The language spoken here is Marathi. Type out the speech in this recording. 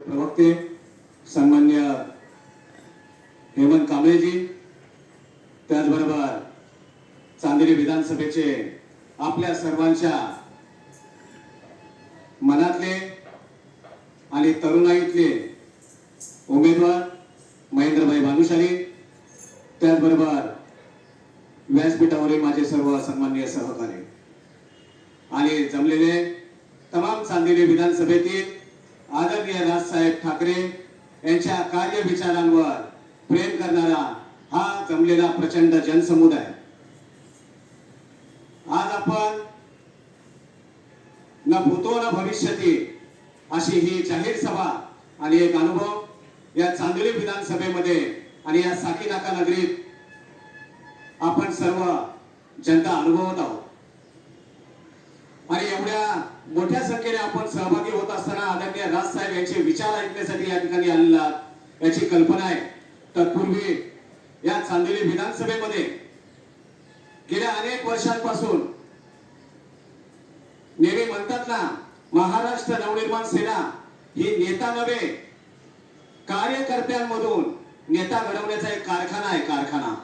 प्रवक्ते सन्मान्य हेमंत कांबळेजी, त्याचबरोबर चांदेली विधानसभेचे आपल्या सर्वांच्या मनातले आणि तरुणाईतले उमेदवार महेंद्रभाई भानुशाली, त्याचबरोबर व्यासपीठावरील माझे सर्व सन्माननीय सहकारी आणि जमलेले तमाम चांदेली विधानसभेतील आदरणीय राजसाहेब ठाकरे यांच्या कार्य विचारांवर प्रेम करणारा हा जमलेला प्रचंड जनसमुदाय, आज आपण न भूतो न भविष्यती अशी ही जाहीर सभा आणि एक अनुभव या चांदेली विधानसभेमध्ये आणि या साकीनाका नगरीत आपण सर्व जनता अनुभवत आहोत आणि एवढ्या मोठ्या संख्येने आपण सहभागी होत असताना आदरणीय राजसाहेब यांचे विचार ऐकण्यासाठी या ठिकाणी आलेला याची कल्पना आहे। तत्पूर्वी या चांदेली विधानसभेमध्ये गेल्या अनेक वर्षांपासून नेहमी म्हणतात ना, महाराष्ट्र नवनिर्माण सेना ही नेता नव्हे कार्यकर्त्यांमधून नेता घडवण्याचा एक कारखाना आहे, कारखाना।